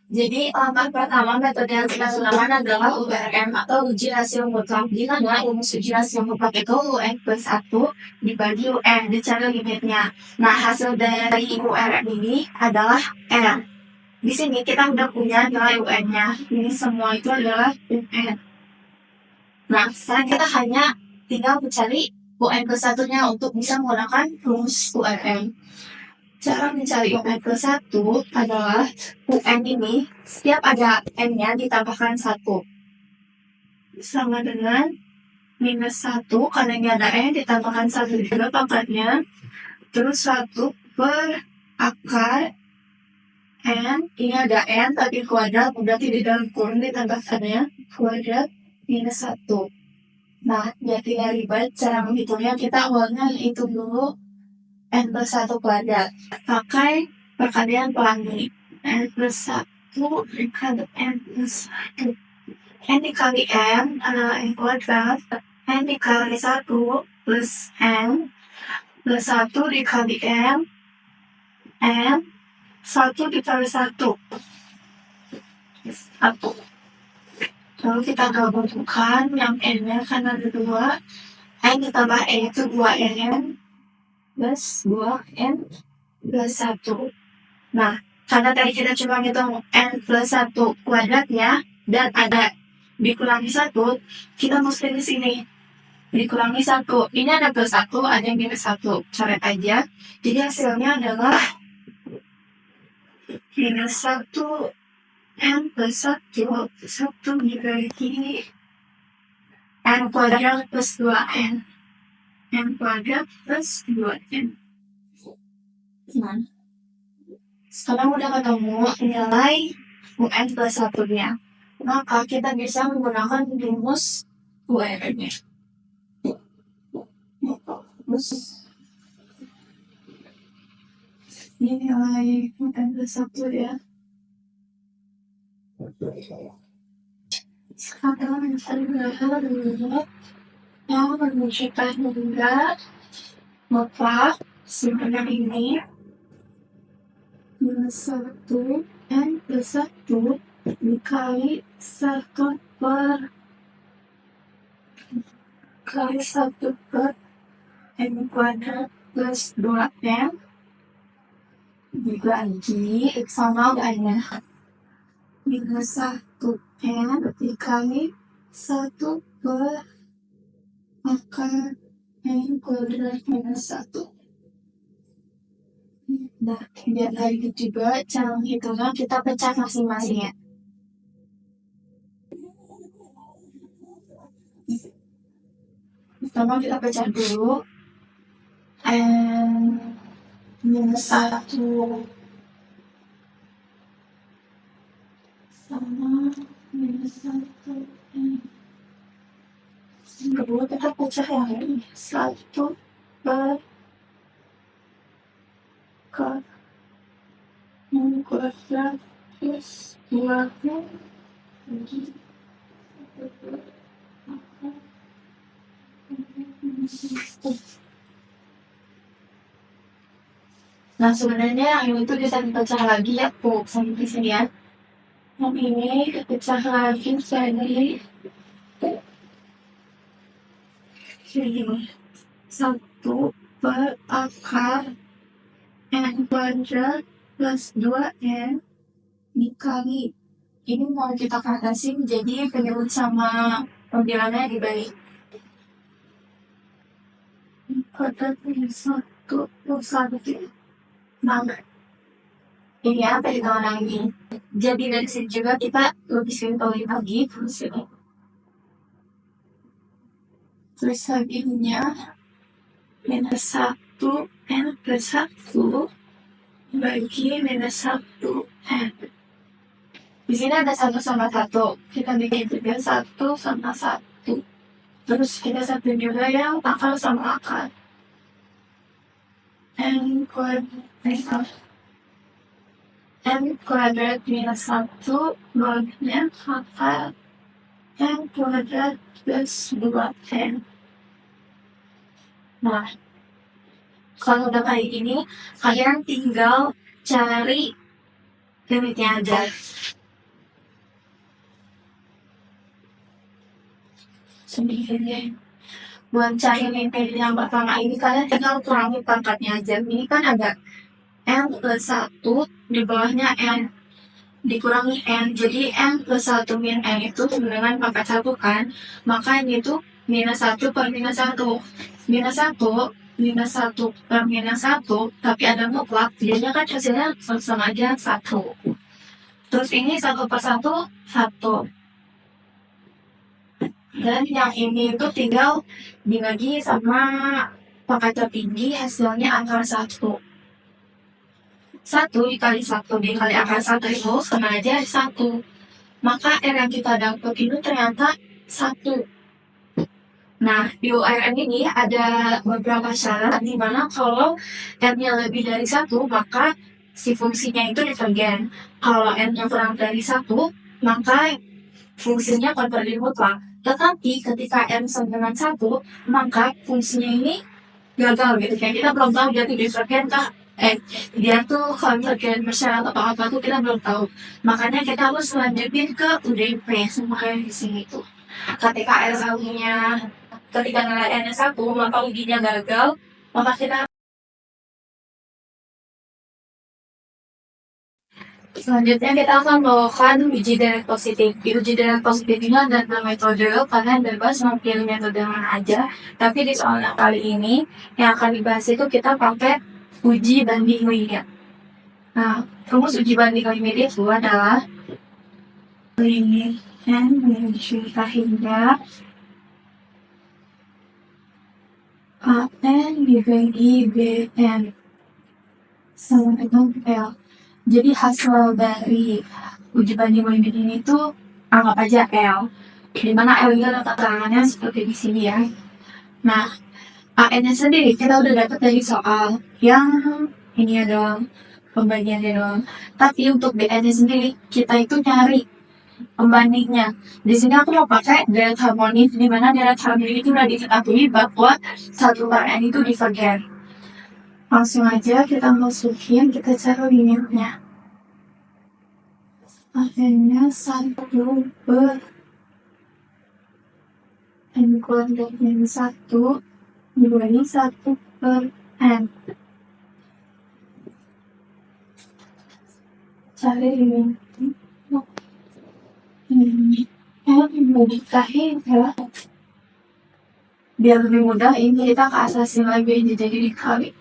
Jadi langkah pertama metode yang kita gunakan adalah URM atau uji rasio mutlak. Di mana rumus uji rasio mutlak itu UN plus 1 dibagi UN, dicari limitnya. Nah, hasil dari URM ini adalah R. Di sini kita udah punya nilai UN-nya. Ini semua itu adalah UN. Nah, sekarang kita hanya tinggal mencari UN plus 1-nya untuk bisa menggunakan rumus URM. Cara mencari UN plus 1 adalah UN ini setiap ada N-nya ditambahkan 1 sama dengan minus 1 karena ini ada N ditambahkan 1 juga pangkatnya, terus 1 per akar N, ini ada N tapi kuadrat, berarti di dalam kurung ditambahkannya kuadrat minus 1. Nah, biar tidak ribet cara menghitungnya, kita awalnya hitung dulu N plus 1 kuadrat. Pakai perkalian pelangi. N plus 1 dikali N plus 1. N dikali N adalah N kuadrat. N dikali 1 plus N plus 1 dikali N. N 1 dikali 1. 1. Lalu kita gabungkan yang N-nya kan ada 2. N ditambah N itu 2N plus 2N plus 1. Nah, karena tadi kita cuma ngitung N plus 1 kuadratnya, dan ada dikurangi 1, kita mesti di sini. Dikurangi 1. Ini ada plus 1, ada yang minus 1. Coret aja. Jadi hasilnya adalah minus 1 N plus 1. 1 dibagi N kuadrat plus 2N. N kuadrat plus 2N. Nah, sekarang udah ketemu nilai UN plus 1-nya. Maka kita bisa menggunakan rumus URM-nya. Ini nilai UN plus 1 ya. Sekarang kita gunakan rumus yang menunjukkan hingga mutlak sebenarnya ini minus 1 N plus 1 dikali 1 per N kuadrat plus 2N dibagi sama banyak minus 1 N dikali 1 per akar N kuadrat minus 1. Nah, biar lagi juga cara menghitungnya kita pecah masing-masing ya. Pertama kita pecah dulu N minus 1 sama minus 1 N. Kedua kita pecah yang ini 1 per akar N kuadrat plus 2N bagi 1 per akar Nah, sebenarnya yang itu bisa dipecah lagi ya, tuh sampai di sini ya. Yang ini dipecah lagi jadi 1 per akar N kuadrat plus 2N dikali, ini mau kita katasin jadi penyebut sama pembilangannya dibalik. N kuadrat minus 1 plus 1. Nah, ini apa di kawan ini? Jadi dari sini juga kita lebih simpel lagi terus ini. Terus laginya minus 1 N plus 1 bagi minus 1 N. Di sini ada 1 sama 1. Kita bikin juga 1 sama 1. Terus kita satu juga yang akar sama akar. N kuadrat minus 1 bagian akar N kuadrat plus 2N. Nah, kalau udah kayak gini, kalian tinggal cari limitnya aja. Sedikit buat cari limit yang pertama ini kalian tinggal kurangi pangkatnya aja. Ini kan ada n plus 1 di bawahnya n dikurangi n, jadi n plus 1 min n itu dengan pangkat 1 kan, maka ini tuh minus 1 per minus 1, minus 1 minus 1 per minus 1, tapi ada mutlak, jadinya kan hasilnya sama aja 1. Terus ini 1 per 1, 1. Dan yang ini itu tinggal dibagi sama pangkat tertinggi, hasilnya akar 1. 1 dikali 1 dikali akar 1 itu sama aja 1. Maka R yang kita dapat itu ternyata 1. Nah, di URN ini ada beberapa syarat di mana kalau N-nya lebih dari 1, maka si fungsinya itu divergen. Kalau N-nya kurang dari 1, maka fungsinya konvergen mutlak. Tetapi ketika N sama dengan 1, maka fungsinya ini gagal gitu. Kayak kita belum tahu dia tuh divergen kah? Dia tuh konvergen bersyarat atau apa tuh kita belum tahu. Makanya kita harus lanjutin ke UDP sama kayak di sini tuh. Ketika R1-nya ketika nilai N-nya 1, maka ujinya gagal, maka kita selanjutnya kita akan melakukan uji direct positif. Di uji direct positif ini ada 2 metode, kalian bebas memilih metode mana aja. Tapi di soal yang kali ini yang akan dibahas itu kita pakai uji banding limit. Nah, rumus uji banding limit itu adalah limit N menuju hingga AN dibagi BN sama dengan L. Jadi hasil dari uji banding limit ini tuh anggap aja L. Dimana L itu letak tangannya seperti di sini ya. Nah, AN-nya sendiri kita udah dapat dari soal yang ini ada pembagiannya doang. Tapi untuk BN-nya sendiri kita itu nyari pembandingnya. Di sini aku mau pakai deret harmonis, di mana deret harmonis itu udah diketahui bahwa 1 per N itu divergen. Langsung aja kita masukin, kita cari limitnya. Akhirnya 1 per N kuadrat minus 1 dibagi 1 per N. Cari limitnya. N dikahin ya. Biar lebih mudah, ini kita keasasin lagi jadi dikali.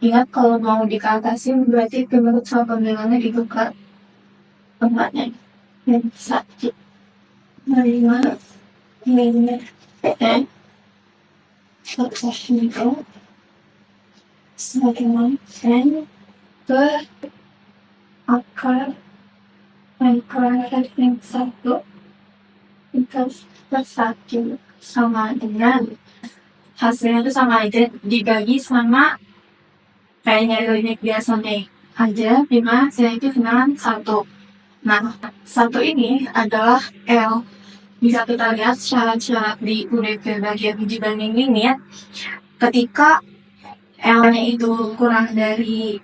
Ingat kalau mau dikatasin berarti menurut soal pembilangannya ditukar tempatnya. Dan 1 5 limit N serta itu semakin N ke akar N kuadrat yang 1 per 1 sama dengan hasilnya itu sama aja dibagi sama kayak nyari limit biasa nih aja, 5 hasilnya itu dengan 1. Nah, 1 ini adalah L. Bisa kita lihat syarat-syarat di UDP bagian uji banding limit. Ketika L-nya itu kurang dari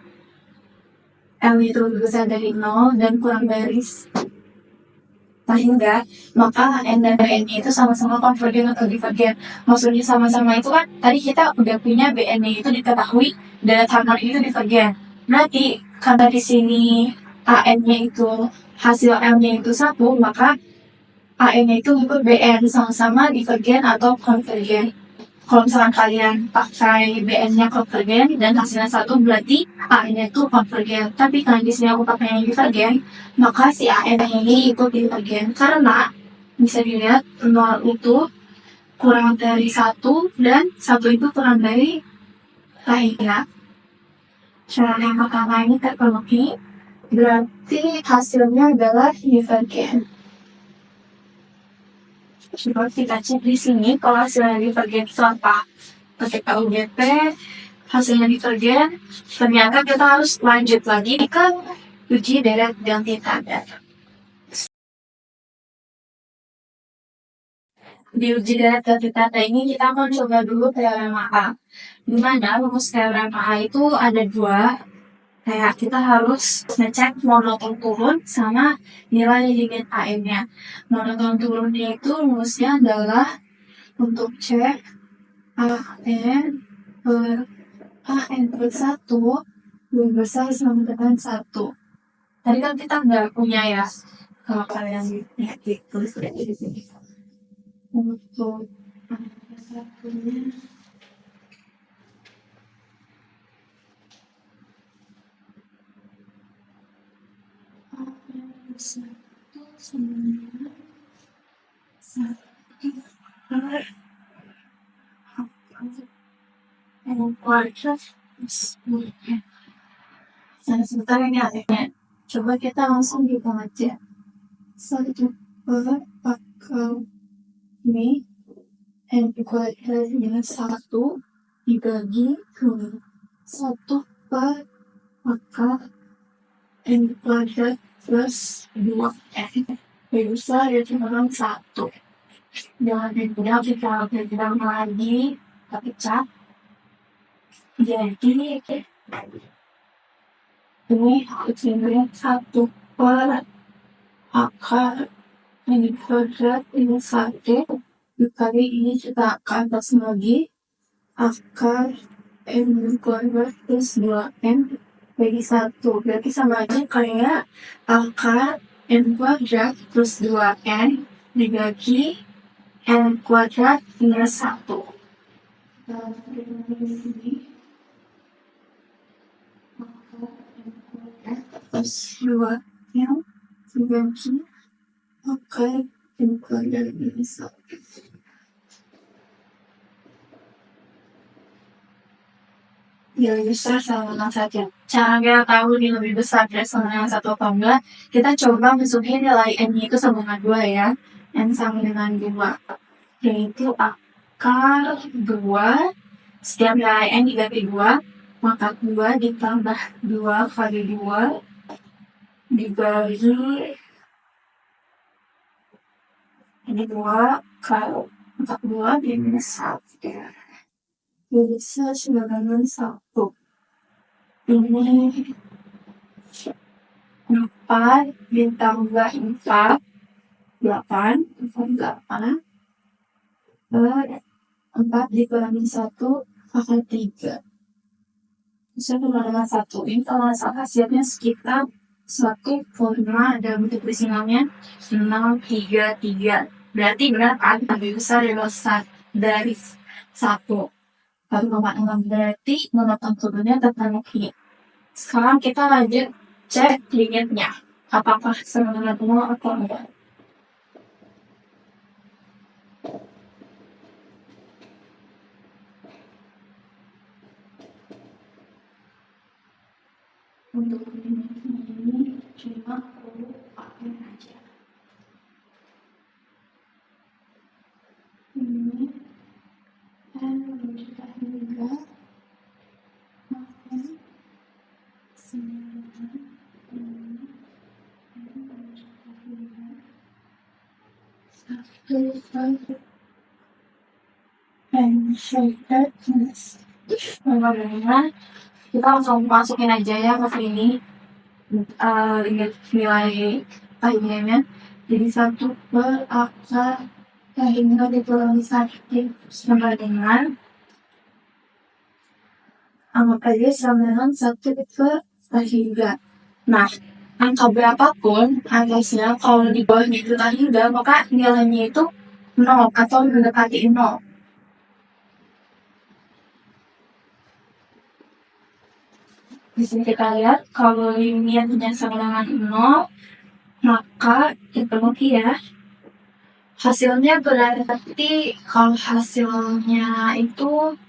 L itu lebih besar dari 0 dan kurang dari hingga, maka N dan BN itu sama-sama konvergen atau divergen. Maksudnya sama-sama itu kan tadi kita udah punya BN-nya itu diketahui deret harmonis itu divergen. Berarti karena di sini AN-nya itu hasil L-nya itu 1, maka AN-nya itu ikut BN sama-sama divergen atau konvergen. Kalau misalkan kalian pakai BN-nya konvergen dan hasilnya 1, berarti AN-nya itu konvergen. Tapi kalau di sini aku pakai yang divergen, maka si AN ini ikut divergen. Karena bisa dilihat 0 itu kurang dari 1 dan 1 itu kurang dari lainnya. Syarat yang pertama ini terpenuhi, berarti hasilnya adalah divergen. Coba kita cek di sini kalau hasilnya divergen itu apa. Ketika UDP hasilnya divergen, ternyata kita harus lanjut lagi ke uji deret ganti tanda. Di uji data ini kita akan coba dulu teorema A. Di mana rumus teorema A itu ada dua. Kayak kita harus ngecek monoton turun sama nilai limit AM-nya. Monoton turunnya itu rumusnya adalah untuk cek AN per 1 lebih besar sama dengan 1. Tadi kan kita nggak punya ya, kalau kalian lihat tulis di sini. Untuk satunya satu sama satu per kuadrat sebentar ini adanya. Coba kita langsung hitung aja. 1 per akar ini N kuadrat minus 1 dibagi 2. 1 per akar N kuadrat plus 2N. Lebih besar ya cuma 1. Jangan dibilang kita bilang lagi, kita pecah. Jadi ini hasilnya 1 per akar N kuadrat minus 1 dikali ini kita atas lagi akar N kuadrat plus 2N bagi 1. Berarti sama aja kayak akar N kuadrat plus 2N dibagi N kuadrat minus 1. Plus 2N dibagi akar N kuadrat minus 1. Ya besar sama dengan saja. Cara kita tahu ini lebih besar dari sama dengan 1 atau enggak, kita coba masukin nilai N itu sama dengan 2 ya. N sama dengan 2. Yaitu akar 2, setiap nilai N dibagi 2, maka 2 ditambah 2 kali 2 dibagi ini 2 kali 42 minus 1. Bisa dengan 1. Ini 4 ditambah 4 8 4 dikurangi 1 akan 3. Bisa dengan 1. Ini kalau salah hasilnya sekitar 1,5 dalam bentuk desimalnya 633. Berarti benar kan lebih besar dari 1. 1,6 berarti monoton turunnya terpenuhi. Sekarang kita lanjut cek limitnya. Apakah sama dengan 0 atau enggak? Untuk ini cuma perlu pakai aja. Ini N menunjukkan hingga makan 9 ini N menunjukkan hingga 1 N shader plus. Bagaimana? Kita langsung masukin aja ya ke sini nilai AM-nya. Jadi 1 per akar hingga dikurangi 1 sama dengan anggap aja sama dengan 1 per hingga. Nah, angka berapapun atasnya kalau di bawahnya itu hingga, maka nilainya itu 0 atau mendekati 0. Di sini kita lihat kalau limitnya sama dengan 0, maka dipenuhi ya. Hasilnya berarti kalau hasilnya itu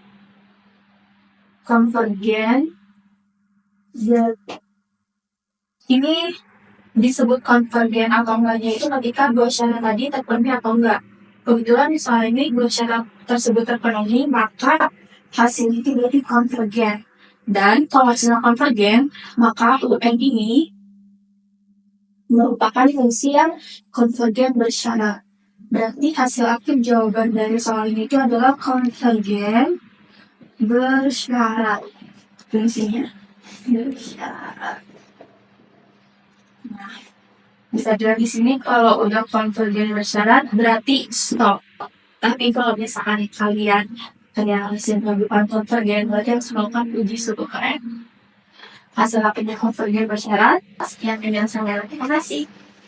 konvergen, ini disebut konvergen atau enggaknya itu ketika dua syarat tadi terpenuhi atau enggak. Kebetulan misalnya ini dua syarat tersebut terpenuhi, maka hasilnya itu berarti konvergen. Dan kalau hasilnya konvergen, maka UN ini merupakan fungsi yang konvergen bersyarat. Berarti hasil akhir jawaban dari soal ini itu adalah konvergen bersyarat. Fungsinya bersyarat. Nah, bisa dilihat di sini kalau udah konvergen bersyarat berarti stop. Tapi kalau misalkan kalian hasil bukan konvergen, berarti harus melakukan uji suku keren. Hasil akhirnya konvergen bersyarat. Sekian penjelasan saya. Terima kasih.